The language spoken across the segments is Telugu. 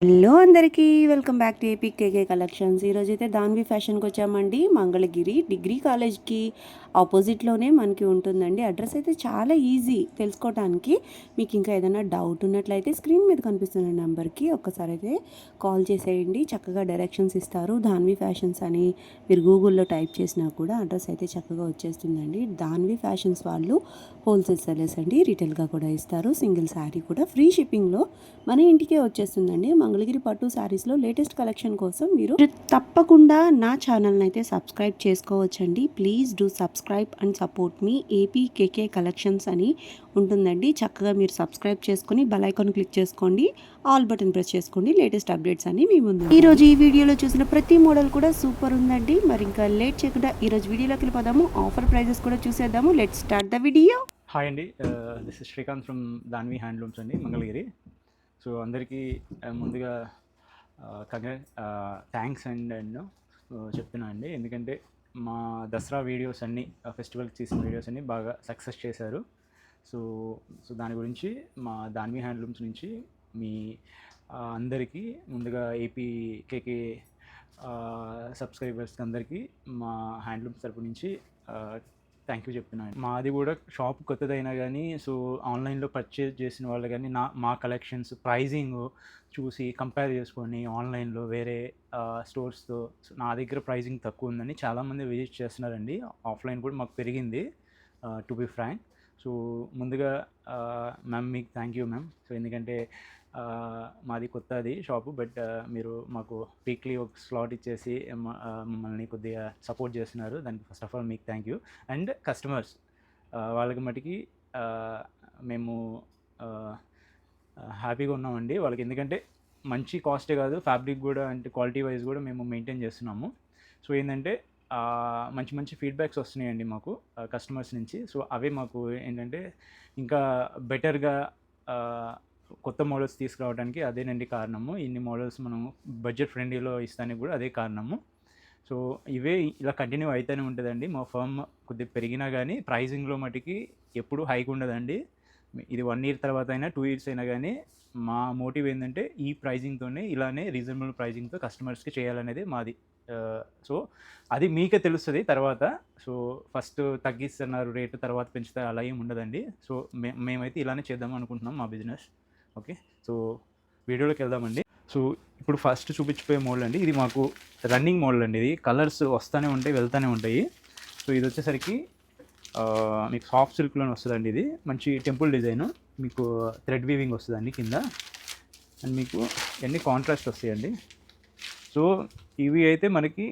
హలో అందరికీ welcome back to AP KK collections. ఈరోజైతే దాన్వి ఫ్యాషన్కి వచ్చామండి. మంగళగిరి డిగ్రీ కాలేజ్కి ఆపోజిట్లోనే మనకి ఉంటుందండి. అడ్రస్ అయితే చాలా ఈజీ తెలుసుకోవడానికి. మీకు ఇంకా ఏదైనా డౌట్ ఉన్నట్లయితే స్క్రీన్ మీద కనిపిస్తున్న నెంబర్కి ఒక్కసారి అయితే కాల్ చేసేయండి. చక్కగా డైరెక్షన్స్ ఇస్తారు. దాన్వి ఫ్యాషన్స్ అని మీరు గూగుల్లో టైప్ చేసినా కూడా అడ్రస్ అయితే చక్కగా వచ్చేస్తుందండి. దాన్వి ఫ్యాషన్స్ వాళ్ళు హోల్సేల్ సెల్లర్స్ అండి. రిటైల్గా కూడా ఇస్తారు. సింగిల్ శారీ కూడా ఫ్రీ షిప్పింగ్లో మన ఇంటికే వచ్చేస్తుందండి. మంగళగిరి పట్టు శారీస్లో లేటెస్ట్ కలెక్షన్ కోసం మీరు తప్పకుండా నా ఛానల్ని అయితే సబ్స్క్రైబ్ చేసుకోవచ్చండి. Please do subscribe and support me AP KK collections అని ఉంటుందండి. చక్కగా మీరు సబ్స్క్రైబ్ చేసుకొని బెల్ ఐకాన్ క్లిక్ చేసుకోండి, ఆల్ బటన్ ప్రెస్ చేసుకోండి. లేటెస్ట్ అప్డేట్స్ అన్ని మీ ముందు. ఈరోజు ఈ వీడియోలో చూసిన ప్రతి మోడల్ కూడా సూపర్ ఉందండి. మరి ఇంకా లేట్ చేయకుండా ఈరోజు వీడియోలోకి వెళ్ళిపోదాము. ఆఫర్ ప్రైజెస్ కూడా చూసేద్దాము. Let start the video. Hi అండి, this is Srikanth from Danvi handlooms అండి, మంగళగిరి. సో అందరికీ ముందుగా థ్యాంక్స్ అండ్ చెప్తున్నా అండి. ఎందుకంటే మా దసరా వీడియోస్ అన్నీ, ఫెస్టివల్కి తీసిన వీడియోస్ అన్నీ బాగా సక్సెస్ చేశారు. సో సో దాని గురించి మా దాన్వి హ్యాండ్లూమ్స్ నుంచి మీ అందరికీ ముందుగా ఏపీ కేకే సబ్స్క్రైబర్స్కి అందరికీ మా హ్యాండ్లూమ్స్ తరపు నుంచి థ్యాంక్ యూ చెప్తున్నాను. మాది కూడా షాప్ కొత్తదైనా కానీ, సో ఆన్లైన్లో పర్చేజ్ చేసిన వాళ్ళు కానీ మా కలెక్షన్స్ ప్రైజింగ్ చూసి కంపేర్ చేసుకొని ఆన్లైన్లో వేరే స్టోర్స్తో నా దగ్గర ప్రైజింగ్ తక్కువ ఉందని చాలామంది విజిట్ చేస్తున్నారండి. ఆఫ్లైన్ కూడా మాకు పెరిగింది, టు బి ఫ్రాంక్. సో ముందుగా మ్యామ్ మీకు థ్యాంక్ యూ మ్యామ్. సో ఎందుకంటే మాది కొత్తది షాపు, బట్ మీరు మాకు వీక్లీ ఒక స్లాట్ ఇచ్చేసి మమ్మల్ని కొద్దిగా సపోర్ట్ చేస్తున్నారు. దానికి ఫస్ట్ ఆఫ్ ఆల్ మీకు థ్యాంక్ యూ. అండ్ కస్టమర్స్ వాళ్ళకి మటుకి మేము హ్యాపీగా ఉన్నామండి వాళ్ళకి. ఎందుకంటే మంచి కాస్టే కాదు, ఫ్యాబ్రిక్ కూడా అంటే క్వాలిటీ వైజ్ కూడా మేము మెయింటైన్ చేస్తున్నాము. సో ఏంటంటే మంచి మంచి ఫీడ్బ్యాక్స్ వస్తున్నాయండి మాకు కస్టమర్స్ నుంచి. సో అవే మాకు ఏంటంటే ఇంకా బెటర్గా కొత్త మోడల్స్ తీసుకురావడానికి అదేనండి కారణము. ఇన్ని మోడల్స్ మనం బడ్జెట్ ఫ్రెండ్లీలో ఇస్తానికి కూడా అదే కారణము. సో ఇవే ఇలా కంటిన్యూ అవుతూనే ఉంటుందండి. మా ఫర్మ్ కొద్దిగా పెరిగినా కానీ ప్రైజింగ్లో మటుకి ఎప్పుడు హైక్ ఉండదండి. ఇది 1 year తర్వాత అయినా 2 years అయినా కానీ మా మోటివ్ ఏంటంటే ఈ ప్రైజింగ్తోనే ఇలానే రీజనబుల్ ప్రైజింగ్తో కస్టమర్స్కి చేయాలనేది మాది. సో అది మీకే తెలుస్తుంది తర్వాత. సో ఫస్ట్ తగ్గిస్తున్నారు రేటు, తర్వాత పెంచుతారు, అలా ఏమి ఉండదండి. సో మేమైతే ఇలానే చేద్దాం అనుకుంటున్నాం మా బిజినెస్. ఓకే, సో వీడియోలోకి వెళ్దామండి. సో ఇప్పుడు ఫస్ట్ చూపించిపోయే మోడల్ అండి, ఇది మాకు రన్నింగ్ మోడల్ అండి. ఇది కలర్స్ వస్తూనే ఉంటాయి, వెళ్తూనే ఉంటాయి. సో ఇది వచ్చేసరికి మీకు సాఫ్ట్ సిల్క్లోనే వస్తుందండి. ఇది మంచి టెంపుల్ డిజైను, మీకు థ్రెడ్ వీవింగ్ వస్తుందండి కింద. అండ్ మీకు అన్ని కాంట్రాస్ట్ వస్తాయండి. సో ఇవి అయితే మనకి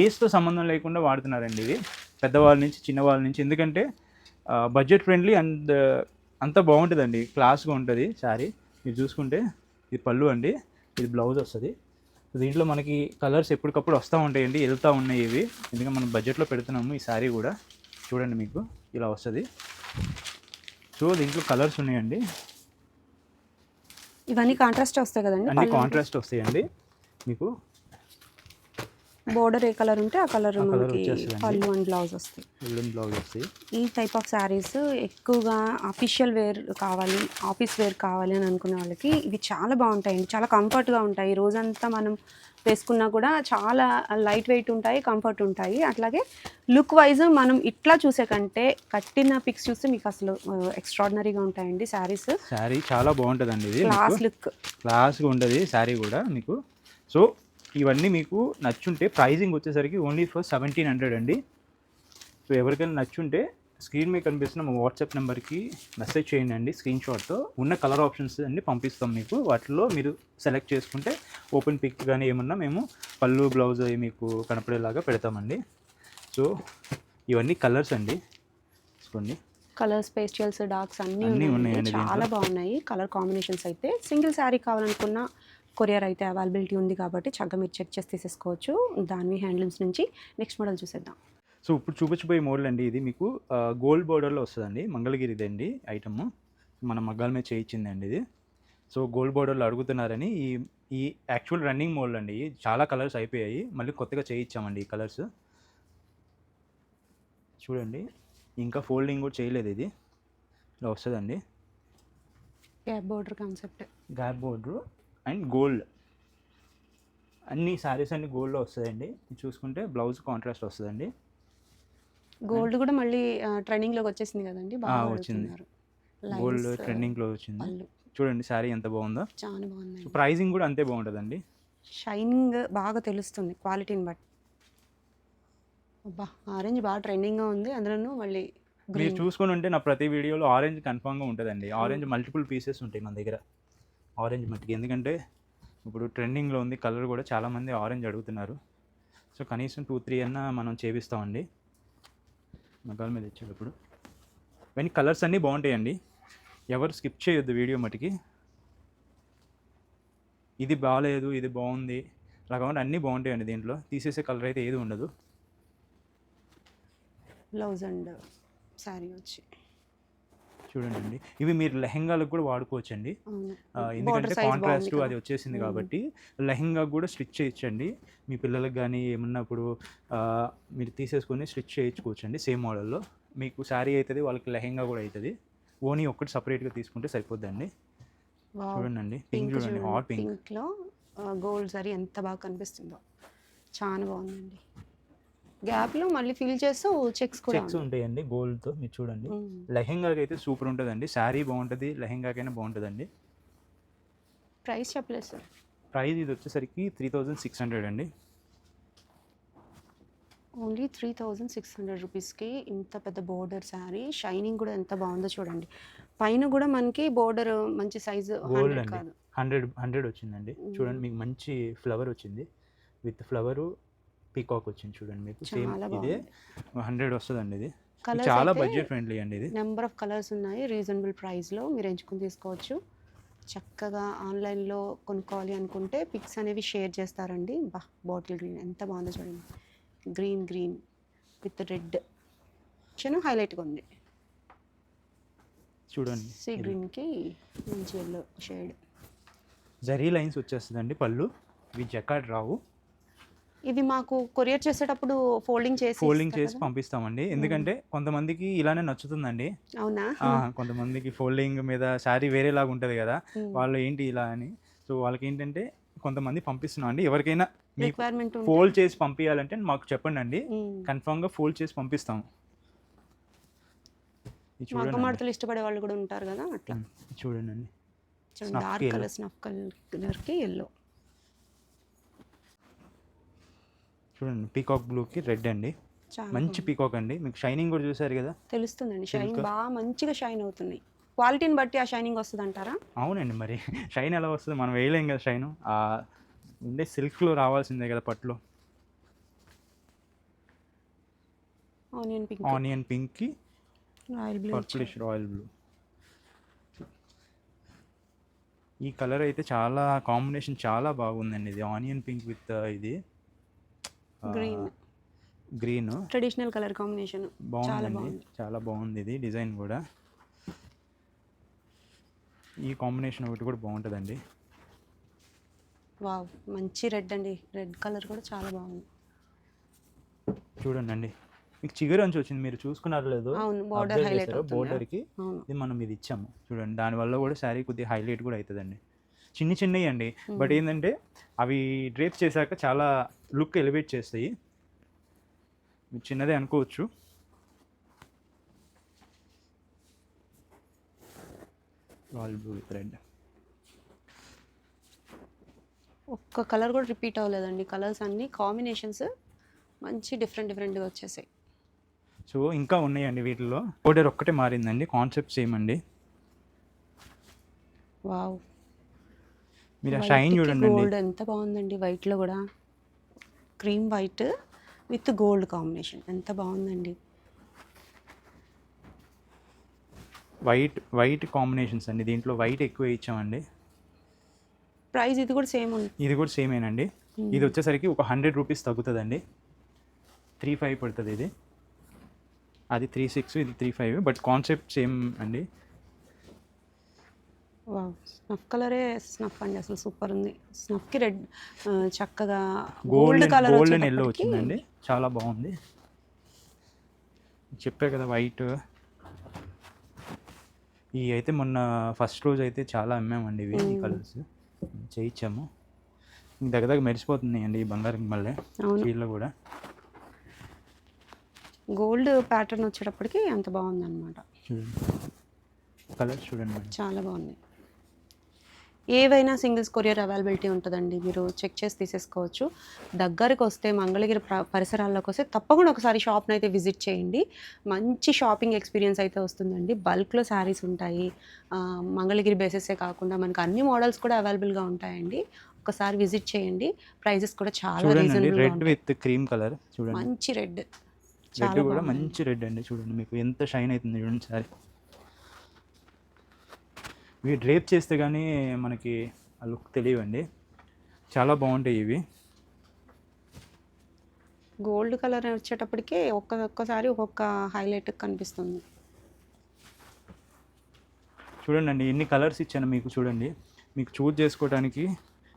ఏజ్తో సంబంధం లేకుండా వాడుతున్నారండి. ఇది పెద్దవాళ్ళ నుంచి చిన్నవాళ్ళ నుంచి, ఎందుకంటే బడ్జెట్ ఫ్రెండ్లీ అండ్ అంతా బాగుంటుందండి, క్లాస్గా ఉంటుంది శారీ. మీరు చూసుకుంటే ఇది పళ్ళు అండి, ఇది బ్లౌజ్ వస్తుంది. దీంట్లో మనకి కలర్స్ ఎప్పటికప్పుడు వస్తూ ఉంటాయండి, వెళ్తూ ఉన్నాయి ఇవి. ఎందుకంటే మనం బడ్జెట్లో పెడుతున్నాము. ఈ శారీ కూడా చూడండి, మీకు ఇలా వస్తుంది. సో దీంట్లో కలర్స్ ఉన్నాయండి, ఇవన్నీ కాంట్రాస్ట్ వస్తాయి కదండి. అన్ని కాంట్రాస్ట్ వస్తాయండి. మీకు బోర్డర్ ఏ కలర్ ఉంటే ఆ కలర్ మనకి పళ్ళు అండ్ బ్లౌజ్ వస్తాయి. ఈ టైప్ ఆఫ్ శారీస్ ఎక్కువగా అఫీషియల్ వేర్ కావాలి, ఆఫీస్ వేర్ కావాలి అని అనుకునే వాళ్ళకి ఇవి చాలా బాగుంటాయండి. చాలా కంఫర్ట్గా ఉంటాయి. రోజంతా మనం వేసుకున్నా కూడా చాలా లైట్ వెయిట్ ఉంటాయి, కంఫర్ట్ ఉంటాయి. అట్లాగే లుక్ వైజ్ మనం ఇట్లా చూసే కంటే కట్టిన పిక్స్ చూస్తే మీకు అసలు ఎక్స్ట్రాడినరీగా ఉంటాయండి శారీస్. శారీ చాలా బాగుంటుందండి, ఇది క్లాస్గా ఉంటుంది శారీ కూడా మీకు. సో ఇవన్నీ మీకు నచ్చుంటే ప్రైజింగ్ వచ్చేసరికి ఓన్లీ ఫర్ 1700 అండి. సో ఎవరికైనా నచ్చుంటే స్క్రీన్ మీద కనిపిస్తున్న మా వాట్సాప్ నెంబర్కి మెసేజ్ చేయండి అండి. స్క్రీన్ షాట్తో ఉన్న కలర్ ఆప్షన్స్ అన్నీ పంపిస్తాం మీకు. వాటిలో మీరు సెలెక్ట్ చేసుకుంటే ఓపెన్ పిక్ కానీ ఏమన్నా మేము పళ్ళు బ్లౌజ్ అవి మీకు కనపడేలాగా పెడతామండి. సో ఇవన్నీ కలర్స్ అండి, చూసుకోండి. కలర్స్, పేస్టల్స్, డార్క్స్ అన్నీ ఉన్నాయండి. చాలా బాగున్నాయి కలర్ కాంబినేషన్స్. అయితే సింగిల్ శారీ కావాలనుకున్న కొరియర్ అయితే అవైలబిలిటీ ఉంది కాబట్టి చక్కగా మీరు చెక్ చేసి తీసేసుకోవచ్చు దాన్వి హ్యాండ్లూమ్స్ నుంచి. నెక్స్ట్ మోడల్ చూసేద్దాం. సో ఇప్పుడు చూపించబోయే మోడల్ అండి, ఇది మీకు గోల్డ్ బోర్డర్లో వస్తుందండి. మంగళగిరిది అండి ఐటమ్, మన మగ్గాల మీద చేయించిందండి ఇది. సో గోల్డ్ బోర్డర్లో అడుగుతున్నారని ఈ యాక్చువల్ రన్నింగ్ మోడల్ అండి. చాలా కలర్స్ అయిపోయాయి, మళ్ళీ కొత్తగా చేయించామండి ఈ కలర్స్. చూడండి, ఇంకా ఫోల్డింగ్ కూడా చేయలేదు. ఇది ఇలా వస్తుందండి, gap border concept. Gap border and gold. అన్ని శారీస్ అన్ని గోల్డ్లో వస్తాయండి. ఇది చూసుకుంటే బ్లౌజ్ కాంట్రాస్ట్ వస్తుందండి. గోల్డ్ కూడా మళ్ళీ ట్రెండింగ్లోకి వచ్చేసింది కదండి, బాగా వచ్చింది. అడుగుతున్నారు. గోల్డ్ లైన్స్ ట్రెండింగ్లో వచ్చింది. పళ్ళు చూడండి శారీ ఎంత బాగుందో. చాలా సో బాగుందండి. ప్రైజింగ్ కూడా అంతే బాగుంటుందండి. షైనింగ్ బాగా తెలుస్తుంది క్వాలిటీని బట్టి. అబ్బా, ఆరెంజ్ బాగా ట్రెండింగ్గా ఉంది, అందులోనూ మళ్ళీ మీరు గ్రీన్. చూసుకొని ఉంటే నా ప్రతి వీడియోలో ఆరెంజ్ కన్ఫామ్గా ఉంటుందండి. ఆరెంజ్ మల్టిపుల్ పీసెస్ ఉంటాయి మన దగ్గర ఆరెంజ్ మట్టికి. ఎందుకంటే ఇప్పుడు ట్రెండింగ్లో ఉంది కలర్ కూడా, చాలామంది ఆరెంజ్ అడుగుతున్నారు. సో కనీసం 2-3 అన్నా మనం చేపిస్తామండి మగాల మీద ఇచ్చేటప్పుడు. ఇవన్నీ కలర్స్ అన్నీ బాగుంటాయండి, ఎవరు స్కిప్ చేయొద్దు వీడియో మటుకి. ఇది బాగాలేదు ఇది బాగుంది అలా కాకుండా అన్నీ బాగుంటాయండి. దీంట్లో తీసేసే కలర్ అయితే ఏది ఉండదు. బ్లౌజ్ అండ్ శారీ వచ్చి చూడండి, ఇవి మీరు లెహెంగాలకు కూడా వాడుకోవచ్చండి. అవును. ఎందుకంటే Border size కాంట్రాస్ట్ బాగుంది అది వచ్చేసింది కాబట్టి లెహెంగా కూడా స్టిచ్ చేయొచ్చండి. మీ పిల్లలకు కానీ ఏమన్నప్పుడు మీరు తీసేసుకొని స్టిచ్ చేయించుకోవచ్చండి. సేమ్ మోడల్లో మీకు శారీ అవుతుంది, వాళ్ళకి లెహెంగా కూడా అవుతుంది. ఓనీ ఒక్కటి సపరేట్గా తీసుకుంటే సరిపోద్దండి. చూడండి పింక్ చూడండి, హాట్ పింక్. పింక్లో గోల్డ్ సారీ ఎంత బాగా కనిపిస్తుందో, చాలా బాగుందండి. గ్యాప్లో మళ్ళీ ఫిల్ చేస్తూ చెక్స్ కూడా చెక్స్ ఉంటాయండి గోల్డ్తో. మీరు చూడండి ఉన్నాయి. లెహెంగాకి అయితే సూపర్ ఉంటుందండి. శారీ బాగుంటుంది, లెహెంగాకైనా బాగుంటుందండి. ప్రైస్ చెప్పలేదు సార్. ప్రైస్ ఇది వచ్చేసరికి 3600 అండి. ఓన్లీ 3600 రూపీస్కి ఇంత పెద్ద బోర్డర్ శారీ, షైనింగ్ కూడా ఎంత బాగుందో చూడండి. పైన కూడా మనకి బోర్డర్ మంచి సైజు గోల్డ్ 100 అండి, కాదు. 100 వచ్చిందండి. చూడండి మీకు మంచి ఫ్లవర్ వచ్చింది, విత్ ఫ్లవరు పీకాక్ వచ్చింది. చూడండి మీకు సేమ్ చాలా ఇదే బాగుంది. 100 వస్తుందండి. ఇది కలర్స్ చాలా అయితే బడ్జెట్ ఫ్రెండ్లీ అండి. ఇది నెంబర్ ఆఫ్ కలర్స్ ఉన్నాయి, రీజనబుల్ ప్రైస్లో మీరు ఎంచుకుని తీసుకోవచ్చు. చక్కగా ఆన్లైన్లో కొనుక్కోవాలి అనుకుంటే పిక్స్ అనేవి షేర్ చేస్తారండి. బా, బాటిల్ గ్రీన్ ఎంత బాగుందో చూడండి. గ్రీన్ విత్ రెడ్ హైలైట్గా ఉంది. చూడండి సీ గ్రీన్కి మంచి ఎల్లో షేడ్. జరీ లైన్స్ వచ్చేస్తుందండి పళ్ళు. ఇవి జకార్డ్ రావు. ఇది మాకు కొరియర్ చేసేటప్పుడు ఫోల్డింగ్ చేసి చేసి పంపిస్తామండి. ఎందుకంటే కొంతమందికి ఇలానే నచ్చుతుందండి. అవునా? కొంతమందికి ఫోల్డింగ్ మీద శారీ వేరేలాగా ఉంటుంది కదా, వాళ్ళు ఏంటి ఇలా అని. సో వాళ్ళకి ఏంటంటే కొంతమంది పంపిస్తున్నాం అండి. ఎవరికైనా మీకు రిక్వైర్మెంట్ ఫోల్డ్ చేసి పంపించాలంటే మాకు చెప్పండి అండి, కన్ఫామ్గా ఫోల్డ్ చేసి పంపిస్తాము. ఇది మగ్గ చూడండి, మడతలు ఇష్టపడే వాళ్ళు కూడా ఉంటారు కదా, అట్లా చూడండి. చూడండి. డార్క్ కలర్ స్నఫ్ కలర్కి ఎల్లో. చూడండి పీకాక్ బ్లూకి రెడ్ అండి, మంచి పీకాక్ అండి. మీకు షైనింగ్ కూడా చూసారు కదా, తెలుస్తుందండి. షైన్ బాగా మంచిగా షైన్ అవుతుంది. క్వాలిటీని బట్టి ఆ షైనింగ్ వస్తుంది అంటారా? అవునండి. మరి షైన్ ఎలా వస్తుంది, మనం వేయలేం కదా షైన్. ఉండే సిల్క్లో రావాల్సిందే కదా పట్టులో. ఆనియన్ పింక్కి royal blue. Purplish royal blue. ఈ కలర్ అయితే చాలా కాంబినేషన్ చాలా బాగుందండి. ఇది ఆనియన్ పింక్ విత్ ఇది గ్రీన్ ట్రెడిషనల్ కలర్ కాంబినేషన్ బాగుందండి. చాలా బాగుంది ఇది డిజైన్ కూడా. ఈ కాంబినేషన్ ఒకటి కూడా బాగుంటుందండి. వావ్, మంచి రెడ్ అండి. రెడ్ కలర్ కూడా చాలా బాగుంది. చూడండి అండి, మీకు చిగురు అంచు వచ్చింది, మీరు చూసుకున్నారు లేదు, అవును, బోర్డర్ హైలైట్ అవుతుంది. బోర్డర్కి అవును. ఇది మనం ఇది ఇచ్చాము చూడండి. దానివల్ల కూడా శారీ కొద్దిగా హైలైట్ కూడా అవుతుందండి. చిన్నవి అండి, బట్ ఏంటంటే అవి డ్రేప్ చేశాక చాలా లుక్ ఎలివేట్ చేస్తాయి. మీరు చిన్నదే అనుకోవచ్చు. Royal blue with red. ఒక్క కలర్ కూడా రిపీట్ అవ్వలేదండి. కలర్స్ అన్ని కాంబినేషన్స్ మంచి డిఫరెంట్గా వచ్చేసాయి. సో ఇంకా ఉన్నాయండి వీటిలో. బోర్డర్ ఒక్కటే మారిందండి, కాన్సెప్ట్ సేమ్ అండి. వావ్, మీరు ఆ షైన్ చూడండి. గోల్డ్ ఎంత బాగుందండి. వైట్లో కూడా cream white with gold combination ఎంత బాగుందండి. వైట్ కాంబినేషన్స్ అండి. దీంట్లో వైట్ ఎక్కువ ఇచ్చామండి. ప్రైస్ ఇది కూడా సేమ్ ఉంది. ఇది కూడా సేమేనండి. ఇది వచ్చేసరికి ఒక 100 రూపీస్ తగ్గుతుందండి. 35 పడుతుంది ఇది. అది 36, ఇది 35, బట్ కాన్సెప్ట్ సేమ్ అండి. వావ్, స్నఫ్ కలరే స్నఫ్ అండి, అసలు సూపర్ ఉంది. స్నఫ్కి రెడ్ చక్కగా గోల్డ్ కలర్ గోల్డెన్ ఎల్లో వచ్చిందండి, చాలా బాగుంది. చెప్పే కదా వైట్. ఇవి అయితే మొన్న ఫస్ట్ రోజు అయితే చాలా అమ్మామండి ఇవి, ఈ కలర్స్. చేయించాము. దగ్గర మెరిసిపోతున్నాయండి ఈ బంగారం మళ్ళీ అవును. చీరలు కూడా. గోల్డ్ ప్యాటర్న్ వచ్చేటప్పటికి అంత బాగుందన్నమాట. చూడండి కలర్స్ చూడండి మేడం. చాలా బాగున్నాయి. ఏవైనా సింగిల్స్ కొరియర్ అవైలబిలిటీ ఉంటుందండి, మీరు చెక్ చేసి తీసేసుకోవచ్చు. దగ్గరికి వస్తే మంగళగిరి పరిసరాల్లోకి వస్తే తప్పకుండా ఒకసారి షాప్ని అయితే విజిట్ చేయండి. మంచి షాపింగ్ ఎక్స్పీరియన్స్ అయితే వస్తుందండి. బల్క్లో శారీస్ ఉంటాయి. మంగళగిరి బేసెసే కాకుండా మనకు అన్ని మోడల్స్ కూడా అవైలబుల్గా ఉంటాయండి. ఒకసారి విజిట్ చేయండి. ప్రైజెస్ కూడా చాలా చూడండి రీజనబుల్గా రెడ్ ఉంటాయి. విత్ క్రీమ్ కలర్ చూడండి. మంచి రెడ్, రెడ్ చాలా కూడా బాగుంది. మంచి రెడ్ అండి. చూడండి మీకు ఎంత షైన్ అవుతుంది చూడండి సారీ. ఇవి డ్రేప్ చేస్తే కానీ మనకి ఆ లుక్ తెలియవండి. చాలా బాగుంటాయి ఇవి. గోల్డ్ కలర్ వచ్చేటప్పటికే ఒక్కొక్కసారి ఒక్కొక్క హైలైట్ కనిపిస్తుంది. చూడండి అండి ఎన్ని కలర్స్ ఇచ్చాను మీకు. చూడండి మీకు చూజ్ చేసుకోవడానికి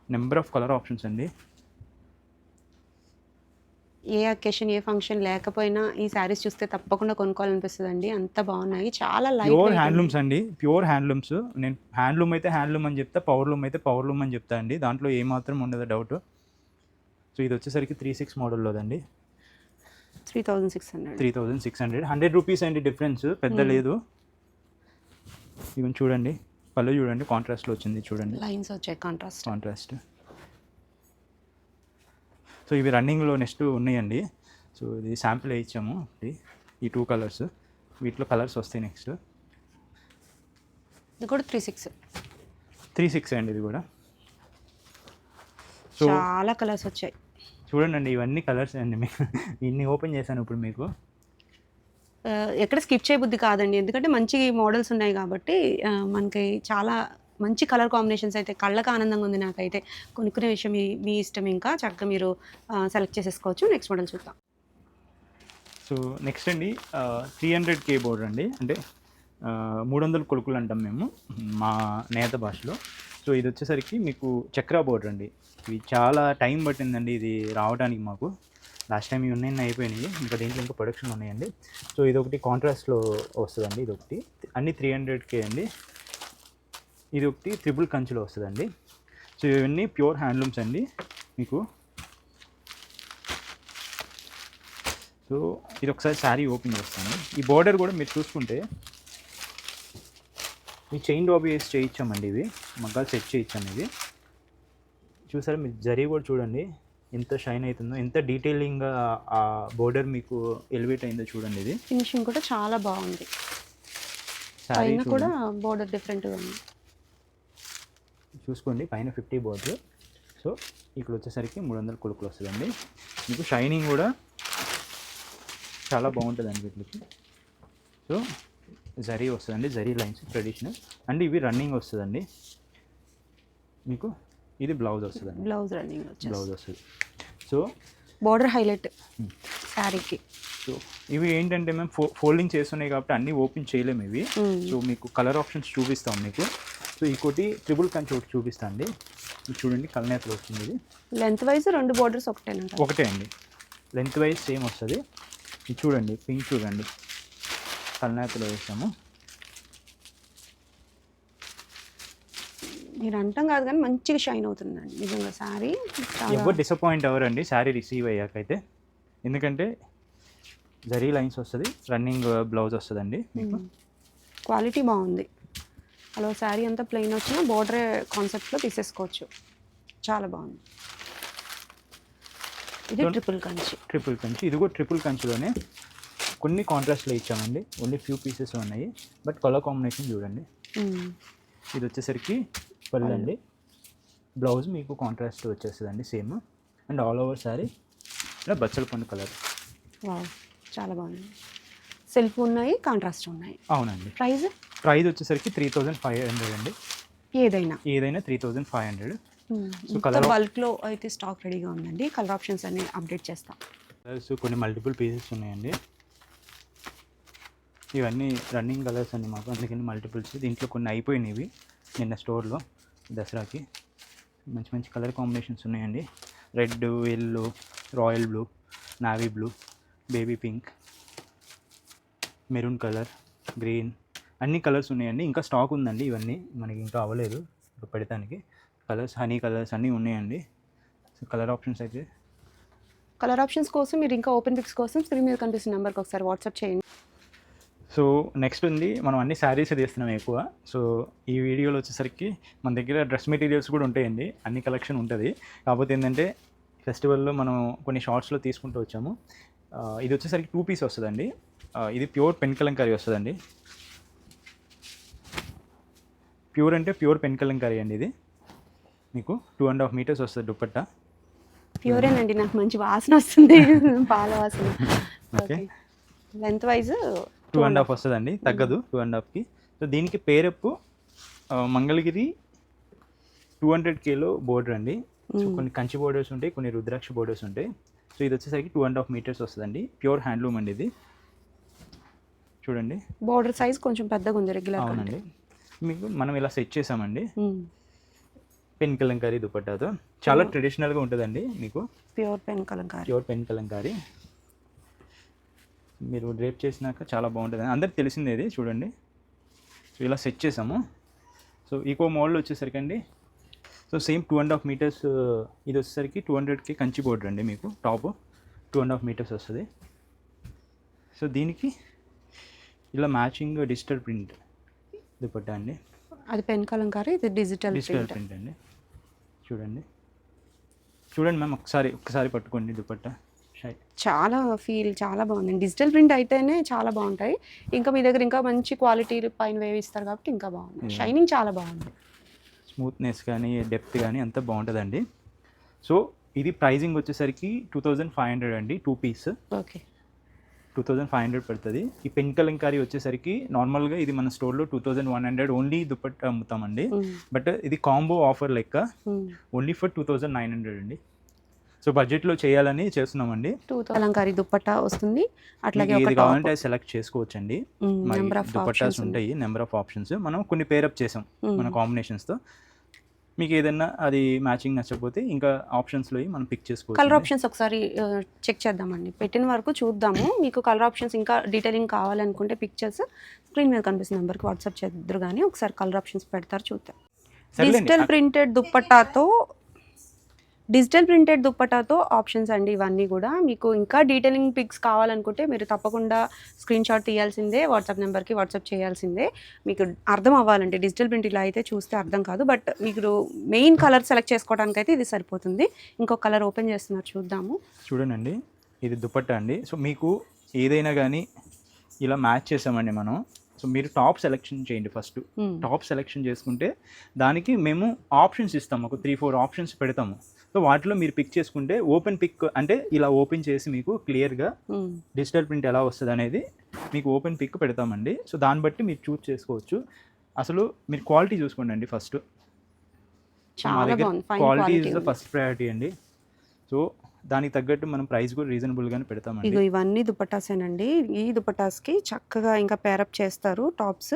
నెంబర్ ఆఫ్ కలర్ ఆప్షన్స్ అండి. ఏ అకేషన్ ఏ ఫంక్షన్ లేకపోయినా ఈ శారీస్ చూస్తే తప్పకుండా కొనుక్కోవాలనిపిస్తుంది అండి. అంత బాగున్నాయి, చాలా లైట్ ప్యూర్ హ్యాండ్లూమ్స్ అండి. Pure handlooms. నేను హ్యాండ్లూమ్ అయితే హ్యాండ్లూమ్ అని చెప్తా, పవర్లూమ్ అయితే పవర్లూమ్ అని చెప్తా అండి. దాంట్లో ఏమాత్రం ఉండదు డౌట్. సో ఇది వచ్చేసరికి 36 మోడల్లోదండి. 3600. 3600. 100 రూపీస్ అండి డిఫరెన్స్, పెద్ద లేదు. ఇవన్నీ చూడండి పళ్ళు చూడండి కాంట్రాస్ట్లో వచ్చింది చూడండి. లైన్స్ వచ్చాయి కాంట్రాస్ట్. సో ఇవి రన్నింగ్లో నెక్స్ట్ ఉన్నాయండి. సో ఇది శాంపిల్ ఇచ్చాము ఈ 2 కలర్స్. వీటిలో కలర్స్ వస్తాయి నెక్స్ట్. ఇది కూడా 36 అండి ఇది కూడా. సో చాలా కలర్స్ వచ్చాయి చూడండి ఇవన్నీ కలర్స్ అండి. మీకు ఇన్ని ఓపెన్ చేశాను ఇప్పుడు మీకు. ఎక్కడ స్కిప్ చేయబుద్ధి కాదండి, ఎందుకంటే మంచి మోడల్స్ ఉన్నాయి కాబట్టి మనకి చాలా మంచి కలర్ కాంబినేషన్స్ అయితే కళ్ళకు ఆనందంగా ఉంది నాకైతే. కొనుక్కునే విషయం మీ ఇష్టం, ఇంకా చక్కగా మీరు సెలెక్ట్ చేసేసుకోవచ్చు. నెక్స్ట్ మోడల్ చూద్దాం. సో నెక్స్ట్ అండి 300K బోర్డర్ అండి. అంటే 300 కొలుకులు అంటాం మేము మా నేత భాషలో. సో ఇది వచ్చేసరికి మీకు చక్రా బోర్డర్ అండి. ఇవి చాలా టైం పట్టిందండి ఇది రావడానికి మాకు. లాస్ట్ టైం ఇవి ఉన్నాయి అయిపోయినాయి, ఇంకా దీంట్లో ఇంకా ప్రొడక్షన్ ఉన్నాయండి. సో ఇది ఒకటి కాంట్రాస్ట్లో వస్తుందండి. ఇది ఒకటి అన్ని 300K అండి. ఇది ఒకటి ట్రిపుల్ కంచులో వస్తుందండి. సో ఇవన్నీ ప్యూర్ హ్యాండ్లూమ్స్ అండి మీకు. సో ఇది ఒకసారి శారీ ఓపెన్ చేస్తాను. ఈ బోర్డర్ కూడా మీరు చూసుకుంటే ఈ చైన్ డాబీ వేసి చేయించామండి. ఇవి మగ్గాలు సెట్ చేయించాము. ఇవి చూసారా మీరు జరీ కూడా చూడండి ఎంత షైన్ అవుతుందో, ఎంత డీటెయిలింగ్గా ఆ బోర్డర్ మీకు ఎలివేట్ అయిందో చూడండి. ఇది ఫినిషింగ్ కూడా చాలా బాగుంది. శారీ పైన కూడా బోర్డర్ డిఫరెంట్గా ఉంది చూసుకోండి. పైన 50 బోర్డర్. సో ఇక్కడ వచ్చేసరికి 300 కొలుకులు వస్తుందండి. మీకు షైనింగ్ కూడా చాలా బాగుంటుందండి వీటికి. సో జరీ వస్తుందండి, జరీ లైన్స్ ట్రెడిషనల్ అండ్ ఇవి రన్నింగ్ వస్తుందండి మీకు. ఇది బ్లౌజ్ వస్తుందండి. బ్లౌజ్ రన్నింగ్ బ్లౌజ్ వస్తుంది. సో బోర్డర్ హైలైట్ శారీకి. సో ఇవి ఏంటంటే మేము ఫోల్డింగ్ చేస్తున్నాయి కాబట్టి అన్నీ ఓపెన్ చేయలేము ఇవి. సో మీకు కలర్ ఆప్షన్స్ చూపిస్తాం మీకు. సో ఇంకోటి ట్రిపుల్ కంచి ఒకటి చూపిస్తాను అండి. చూడండి కలనేతలు వస్తుంది. ఇది లెంత్ వైజ్ 2 బోర్డర్స్ ఒకటే అండి. లెంత్ వైజ్ సేమ్ వస్తుంది. ఇది చూడండి పింక్ చూడండి కలనేతలో వేసాము. మీరు అంటాం కాదు కానీ మంచిగా షైన్ అవుతుందండి నిజంగా శారీ. ఎవరు డిసప్పాయింట్ అవ్వరండి శారీ రిసీవ్ అయ్యాకైతే. ఎందుకంటే జరీ లైన్స్ వస్తుంది, రన్నింగ్ బ్లౌజ్ వస్తుందండి మీకు. క్వాలిటీ బాగుంది. అలా శారీ అంతా ప్లెయిన్ వచ్చినా బోర్డర్ కాన్సెప్ట్లో తీసేసుకోవచ్చు. చాలా బాగుంది. ఇది ట్రిపుల్ కంచి. ఇది కూడా ట్రిపుల్ కంచిలోనే కొన్ని కాంట్రాస్ట్లో ఇచ్చామండి. ఓన్లీ ఫ్యూ పీసెస్ ఉన్నాయి, బట్ కలర్ కాంబినేషన్ చూడండి. ఇది వచ్చేసరికి పళ్ళు అండి. బ్లౌజ్ మీకు కాంట్రాస్ట్ వచ్చేస్తుందండి same. And all over sari ఇలా బచ్చల పండు కలర్. చాలా బాగుంది. సెల్ఫ్ ఉన్నాయి, కాంట్రాస్ట్ ఉన్నాయి. అవునండి. ప్రైస్ వచ్చేసరికి 3500 అండి. ఏదైనా 3500. సో కలర్ బల్క్లో అయితే స్టాక్ రెడీగా ఉందండి. కలర్ ఆప్షన్స్ అన్ని అప్డేట్ చేస్తాం. కలర్స్ కొన్ని మల్టిపుల్ పీసెస్ ఉన్నాయండి. ఇవన్నీ రన్నింగ్ కలర్స్ అండి మాకు, అందుకని మల్టిపుల్స్. దీంట్లో కొన్ని అయిపోయినాయి నిన్న స్టోర్లో దసరాకి. మంచి మంచి కలర్ కాంబినేషన్స్ ఉన్నాయండి. Red, yellow, royal blue, navy blue, baby pink, maroon colour, green, అన్ని కలర్స్ ఉన్నాయండి. ఇంకా స్టాక్ ఉందండి. ఇవన్నీ మనకి ఇంకా అవ్వలేదు ఇప్పుడు పెడతానికి. కలర్స్ హనీ కలర్స్ అన్నీ ఉన్నాయండి. సో కలర్ ఆప్షన్స్ అయితే కలర్ ఆప్షన్స్ కోసం మీరు ఇంకా ఓపెన్ పిక్స్ కోసం స్క్రీన్ మీద కనిపిస్తున్న నెంబర్కి ఒకసారి వాట్సాప్ చేయండి. సో నెక్స్ట్ ఉంది, మనం అన్ని శారీస్ తీస్తున్నాం ఎక్కువ. సో ఈ వీడియోలో వచ్చేసరికి మన దగ్గర డ్రెస్ మెటీరియల్స్ కూడా ఉంటాయండి, అన్ని కలెక్షన్ ఉంటుంది. కాకపోతే ఏంటంటే ఫెస్టివల్లో మనం కొన్ని షార్ట్స్లో తీసుకుంటూ వచ్చాము. ఇది వచ్చేసరికి 2 పీస్ వస్తుందండి. ఇది ప్యూర్ పెన్ కలంకారీ వస్తుందండి. ప్యూర్ అంటే ప్యూర్ పెన్ కలంకారీ అండి. ఇది మీకు 2.5 మీటర్స్ వస్తుంది దుపట్టా. ప్యూరేనండి, నాకు మంచి వాసన వస్తుంది పాల వాసన. ఓకే, లెంత్ వైజ్ 2.5 వస్తుందండి, తగ్గదు 2.5కి. సో దీనికి పేరప్పు మంగళగిరి 200Kలో బోర్డర్ అండి. సో కొన్ని కంచి బోర్డర్స్ ఉంటాయి, కొన్ని రుద్రాక్ష బోర్డర్స్ ఉంటాయి. సో ఇది వచ్చేసరికి 2.5 మీటర్స్ వస్తుందండి. ప్యూర్ హ్యాండ్లూమ్ అండి ఇది. చూడండి బోర్డర్ సైజ్ కొంచెం పెద్దగా ఉంది రెగ్యులర్. అవునండి, మీకు మనం ఇలా సెట్ చేసామండి పెన్ కలంకారీ దుపట్టాతో. చాలా ట్రెడిషనల్గా ఉంటుందండి మీకు. Pure pen Kalamkari. Pure pen Kalamkari మీరు డ్రేప్ చేసినాక చాలా బాగుంటుంది, అందరికి తెలిసిందే ఇది. చూడండి, సో ఇలా సెట్ చేసాము. సో ఈకో మోడల్ వచ్చేసరికి అండి, సో సేమ్ 2.5 మీటర్స్. ఇది వచ్చేసరికి 200K కంచి బోర్డర్ అండి. మీకు టాప్ 2.5 మీటర్స్ వస్తుంది. సో దీనికి ఇలా మ్యాచింగ్ డిజిటల్ ప్రింట్ దుపట్టా అండి. అది పెన్ కలంకారీ, ఇది డిజిటల్ ప్రింట్ అండి. చూడండి చూడండి మ్యామ్, ఒక్కసారి పట్టుకోండి దుపట్టా. చాలా చాలా బాగుంది. డిజిటల్ ప్రింట్ అయితేనే చాలా బాగుంటాయి. ఇంకా మీ దగ్గర ఇంకా మంచి క్వాలిటీ పైన వేవిస్తారు కాబట్టి ఇంకా బాగుంది. షైనింగ్ చాలా బాగుంది. స్మూత్నెస్ కానీ డెప్త్ కానీ అంతా బాగుంటుందండి. సో ఇది ప్రైజింగ్ వచ్చేసరికి 2500 అండి. 2 పీస్ ఓకే, 2500 పడుతుంది. ఈ పెన్ కలంకారీ వచ్చేసరికి నార్మల్గా ఇది మన స్టోర్లో 2100 ఓన్లీ దుపట్టా అమ్ముతామండి. బట్ ఇది కాంబో ఆఫర్ లెక్క ఓన్లీ ఫర్ 2900 అండి. సో బడ్జెట్లో చేయాలని చేస్తున్నామండి. కలంకారీ దుపట్టా వస్తుంది. అట్లాగే ఏది కావాలంటే సెలెక్ట్ చేసుకోవచ్చండి. దుపట్టాస్ ఉంటాయి, నెంబర్ ఆఫ్ ఆప్షన్స్. మనం కొన్ని పేరప్ చేసాం మన కాంబినేషన్స్తో. మీకు ఏదైనా అది మ్యాచింగ్ నచ్చకపోతే ఇంకా ఆప్షన్స్లో మనం పిక్ చేసుకోవచ్చు. కలర్ ఆప్షన్స్ ఒకసారి చెక్ చేద్దామండి. పెట్టిన వరకు చూద్దాము. మీకు కలర్ ఆప్షన్స్ ఇంకా డీటెయిలింగ్ కావాలనుకుంటే పిక్చర్స్ స్క్రీన్ మీద కనిపిస్తున్న నెంబర్కి వాట్సాప్ చేద్దరు, కానీ ఒకసారి కలర్ ఆప్షన్స్ పెడతారు చూద్దాం. డిజిటల్ ప్రింటెడ్ దుప్పటాతో ఆప్షన్స్ అండి ఇవన్నీ కూడా. మీకు ఇంకా డీటెయిలింగ్ పిక్స్ కావాలనుకుంటే మీరు తప్పకుండా స్క్రీన్ షాట్ తీయాల్సిందే, వాట్సాప్ నెంబర్కి వాట్సాప్ చేయాల్సిందే. మీకు అర్థం అవ్వాలంటే డిజిటల్ ప్రింట్ ఇలా అయితే చూస్తే అర్థం కాదు. బట్ మీకు మెయిన్ కలర్ సెలెక్ట్ చేసుకోవడానికి అయితే ఇది సరిపోతుంది. ఇంకో కలర్ ఓపెన్ చేస్తున్నారు, చూద్దాము. చూడండి, ఇది దుపట్టా అండి. సో మీకు ఏదైనా కానీ ఇలా మ్యాచ్ చేసామండి మనం. సో మీరు టాప్ సెలెక్షన్ చేయండి. ఫస్ట్ టాప్ సెలెక్షన్ చేసుకుంటే దానికి మేము ఆప్షన్స్ ఇస్తాము, ఒక 3-4 ఆప్షన్స్ పెడతాము. సో వాటిలో మీరు పిక్ చేసుకుంటే ఓపెన్ పిక్ అంటే ఇలా ఓపెన్ చేసి మీకు క్లియర్గా డిజిటల్ ప్రింట్ ఎలా వస్తుంది అనేది మీకు ఓపెన్ పిక్ పెడతామండి. సో దాన్ని బట్టి మీరు చూస్ చేసుకోవచ్చు. అసలు మీరు క్వాలిటీ చూసుకోండి అండి ఫస్ట్. మా దగ్గర quality is the first priority అండి. సో దానికి తగ్గట్టు మనం ప్రైస్ కూడా రీజనబుల్గానే పెడతామండి. ఇగో ఇవన్నీ దుపట్టాసేనండి. ఈ దుపట్టాస్కి చక్కగా ఇంకా పేరప్ చేస్తారు టాప్స్.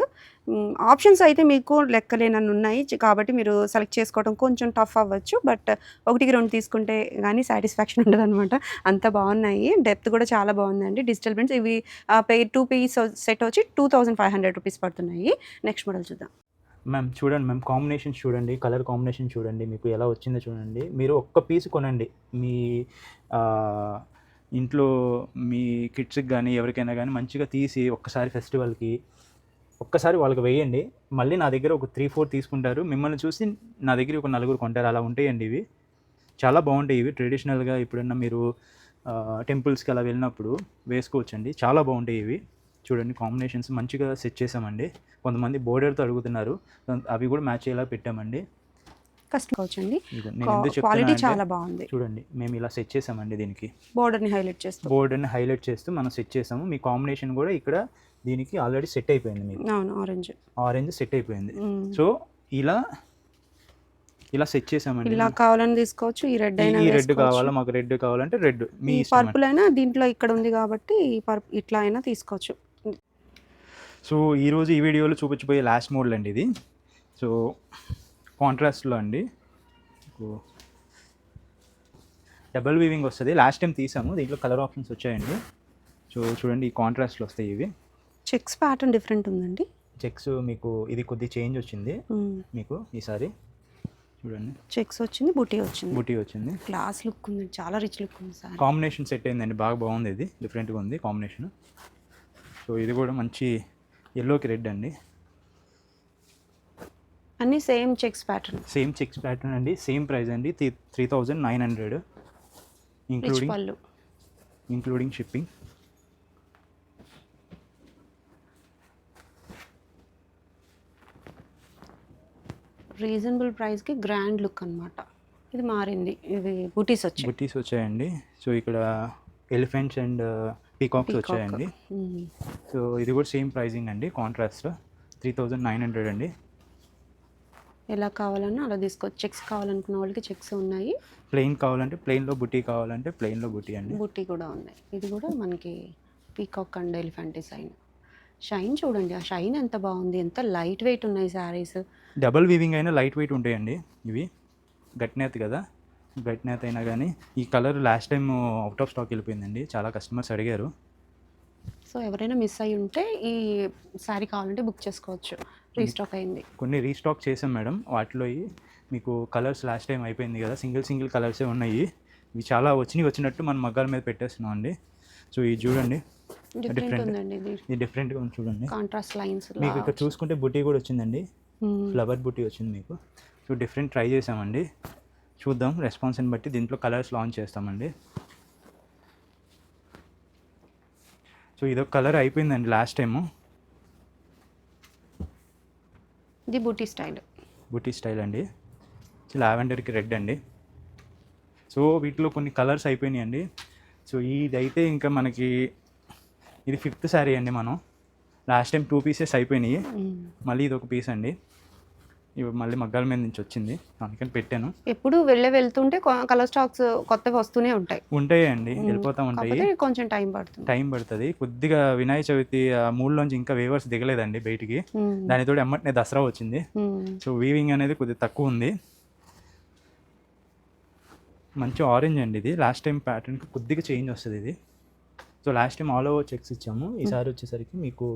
ఆప్షన్స్ అయితే మీకు లెక్కలేనన్ని ఉన్నాయి కాబట్టి మీరు సెలెక్ట్ చేసుకోవడం కొంచెం టఫ్ అవ్వచ్చు. బట్ 1-2 తీసుకుంటే కానీ సాటిస్ఫాక్షన్ ఉండదు అనమాట. అంత బాగున్నాయి. డెప్త్ కూడా చాలా బాగుందండి. డిజిటల్ ప్రింట్స్ ఇవి 2 పీస్ సెట్ వచ్చి 2500 రూపీస్ పడుతున్నాయి. నెక్స్ట్ మోడల్ చూద్దాం. మ్యామ్ చూడండి మ్యామ్, కాంబినేషన్ చూడండి, కలర్ కాంబినేషన్ చూడండి, మీకు ఎలా వచ్చిందో చూడండి. మీరు ఒక్క పీస్ కొనండి, మీ ఇంట్లో మీ కిడ్స్కి కానీ ఎవరికైనా కానీ మంచిగా తీసి ఒక్కసారి ఫెస్టివల్కి ఒక్కసారి వాళ్ళకి వేయండి. మళ్ళీ నా దగ్గర ఒక 3-4 తీసుకుంటారు, మిమ్మల్ని చూసి నా దగ్గర ఒక 4 కొంటారు. అలా ఉంటాయండి ఇవి. చాలా బాగుంటాయి ఇవి. ట్రెడిషనల్గా ఎప్పుడన్నా మీరు టెంపుల్స్కి అలా వెళ్ళినప్పుడు వేసుకోవచ్చండి. చాలా బాగుంటాయి ఇవి. చూడండి, కాంబినేషన్స్ మంచిగా సెట్ చేసామండి. కొంతమంది బోర్డర్తో అడుగుతున్నారు, అవి కూడా మ్యాచ్ అయ్యేలా పెట్టామండి. కష్టం క్వాలిటీ చాలా బాగుంది. చూడండి, మేము ఇలా సెట్ చేసామండి. దీనికి బోర్డర్ని హైలైట్ చేస్తూ మనం సెట్ చేసాము. మీ కాంబినేషన్ కూడా ఇక్కడ దీనికి ఆల్రెడీ సెట్ అయిపోయింది. మీకు ఆరెంజ్ సెట్ అయిపోయింది. సో ఇలా సెట్ చేసామండి. ఇలా కావాలని తీసుకోవచ్చు. ఈ రెడ్ కావాలా, మాకు రెడ్ కావాలంటే రెడ్, మీ పర్పుల్ అయినా దీంట్లో ఇక్కడ ఉంది కాబట్టి ఇట్లా అయినా తీసుకోవచ్చు. సో ఈరోజు ఈ వీడియోలో చూపించబోయే లాస్ట్ మోడల్ అండి ఇది. సో కాంట్రాస్ట్లో అండి, డబల్ వీవింగ్ వస్తుంది. లాస్ట్ టైం తీసాము, దీంట్లో కలర్ ఆప్షన్స్ వచ్చాయండి. సో చూడండి, ఈ కాంట్రాస్ట్లో వస్తాయి ఇవి. చెక్స్ ప్యాటర్న్ డిఫరెంట్ ఉందండి. చెక్స్ మీకు ఇది కొద్ది చేంజ్ వచ్చింది మీకు ఈసారి. చూడండి, చెక్స్ వచ్చింది, బుటీ వచ్చింది. బుటీ వచ్చింది. క్లాస్ లుక్ ఉంది, చాలా రిచ్ లుక్ ఉంది సార్. కాంబినేషన్ సెట్ అయిందండి, బాగా బాగుంది. ఇది డిఫరెంట్గా ఉంది కాంబినేషన్. సో ఇది కూడా మంచి ఎల్లోకి రెడ్ అండి. అన్నీ same checks pattern, same checks pattern అండి, సేమ్ ప్రైస్ అండి, 3900 రిచ్ ఇంక్లూడింగ్ పళ్ళు. షిప్పింగ్. రీజనబుల్ ప్రైస్కి గ్రాండ్ లుక్ అన్నమాట. ఇది మారింది, ఇది బుటీస్ వచ్చాయి. బుట్టీస్ వచ్చాయండి. సో ఇక్కడ ఎలిఫెంట్స్ అండ్ పీకాక్స్ వచ్చాయండి. సో ఇది కూడా సేమ్ ప్రైజింగ్ అండి, కాంట్రాస్ట్ 3900 అండి. ఎలా కావాలన్నా అలా తీసుకోవచ్చు. చెక్స్ కావాలనుకున్న వాళ్ళకి చెక్స్ ఉన్నాయి, ప్లెయిన్ కావాలంటే ప్లెయిన్లో బుటీ కావాలంటే ప్లెయిన్లో బుటీ అండి. బుట్టి కూడా ఉన్నాయి. ఇది కూడా మనకి peacock and elephant design. Shine చూడండి, ఆ షైన్ ఎంత బాగుంది, ఎంత లైట్ వెయిట్ ఉన్నాయి శారీస్. డబల్ వీవింగ్ అయినా లైట్ వెయిట్ ఉంటాయండి ఇవి. గట్నేత్ కదా, గట్నేత్ అయినా కానీ ఈ colour last time out of stock వెళ్ళిపోయిందండి, చాలా కస్టమర్స్ అడిగారు. సో ఎవరైనా మిస్ అయ్యి ఉంటే ఈ శారీ కావాలంటే బుక్ చేసుకోవచ్చు, రీస్టాక్ అయింది. కొన్ని రీస్టాక్ చేసాం మేడం, వాటిలో మీకు కలర్స్ లాస్ట్ టైం అయిపోయింది కదా, సింగిల్ కలర్సే ఉన్నాయి. ఇవి చాలా వచ్చినట్టు మనం మగ్గాల మీద పెట్టేస్తున్నాం అండి. సో ఇది చూడండి, డిఫరెంట్ ఉందండి, ఇది డిఫరెంట్గా ఉంది చూడండి. Contrast lines. మీకు ఇక్కడ చూసుకుంటే బుటీ కూడా వచ్చిందండి, ఫ్లవర్ బుటీ వచ్చింది మీకు. సో డిఫరెంట్ ట్రై చేసామండి, చూద్దాం రెస్పాన్స్ని బట్టి దీంట్లో కలర్స్ లాంచ్ చేస్తామండి. సో ఇదొక కలర్ అయిపోయిందండి లాస్ట్ టైము, ఇది బుటీ స్టైల్ అండి. లావెండర్కి రెడ్ అండి. సో వీటిలో కొన్ని కలర్స్ అయిపోయినాయండి. సో ఇదైతే ఇంకా మనకి ఇది 5th శారీ అండి. మనం లాస్ట్ టైం 2 పీసెస్ అయిపోయినాయి, మళ్ళీ ఇది ఒక పీస్ అండి. ఇవి మళ్ళీ మగ్గాల మీద నుంచి వచ్చింది, అందుకని పెట్టాను. ఎప్పుడు వెళ్తుంటే కలర్ స్టాక్స్ కొత్తవి వస్తూనే ఉంటాయండి, వెళ్ళిపోతూ ఉంటాయి. కొంచెం టైం పడుతుంది. కొద్దిగా వినాయక చవితి మూడులోంచి ఇంకా వేవర్స్ దిగలేదండి బయటికి, దానితో ఎమ్మటనే దసరా వచ్చింది. సో వీవింగ్ అనేది కొద్దిగా తక్కువ ఉంది. మంచి ఆరెంజ్ అండి ఇది, లాస్ట్ టైం ప్యాటర్న్కి కొద్దిగా చేంజ్ వస్తుంది ఇది. So last time all over checks ఇచ్చాము, ఈసారి వచ్చేసరికి మీకు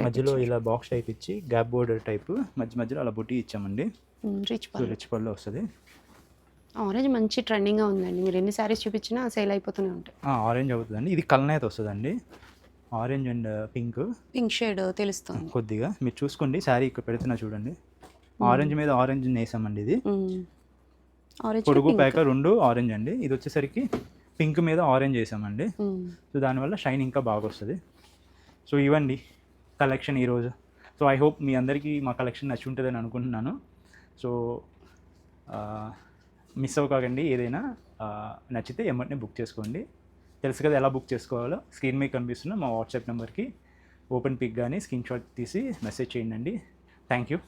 మధ్యలో ఇలా బాక్స్ టైప్ ఇచ్చి గ్యాప్ బోర్డర్ టైప్ మధ్యలో అలా బుటీ ఇచ్చామండి. రిచ్ పళ్ళు వస్తుంది. ఆరెంజ్ మంచి ట్రెండింగ్గా ఉందండి, మీరు ఎన్ని శారీస్ చూపించినా సేల్ అయిపోతూనే ఉంటాయి. ఆరెంజ్ అవుతుందండి, ఇది కలనేత వస్తుందండి, ఆరెంజ్ అండ్ పింక్ షేడ్ తెలుస్తుంది కొద్దిగా. మీరు చూసుకోండి, శారీ ఇక్కడ పెడుతున్నా చూడండి, ఆరెంజ్ మీద ఆరెంజ్ వేసామండి. ఇది పొడుగు ప్యాక 2 ఆరెంజ్ అండి, ఇది వచ్చేసరికి పింక్ మీద ఆరెంజ్ వేసామండి. సో దానివల్ల షైన్ ఇంకా బాగా వస్తుంది. సో ఇవ్వండి కలెక్షన్ ఈరోజు. సో ఐ హోప్ మీ అందరికీ మా కలెక్షన్ నచ్చి ఉంటుందని అనుకుంటున్నాను. సో మిస్ అవ్వకండి, ఏదైనా నచ్చితే ఎమ్మటనే బుక్ చేసుకోండి. తెలుసు కదా ఎలా బుక్ చేసుకోవాలో, స్క్రీన్ మీద కనిపిస్తున్న మా వాట్సాప్ నెంబర్కి ఓపెన్ పిక్ కానీ స్క్రీన్ షాట్ తీసి మెసేజ్ చేయండి. Thank you.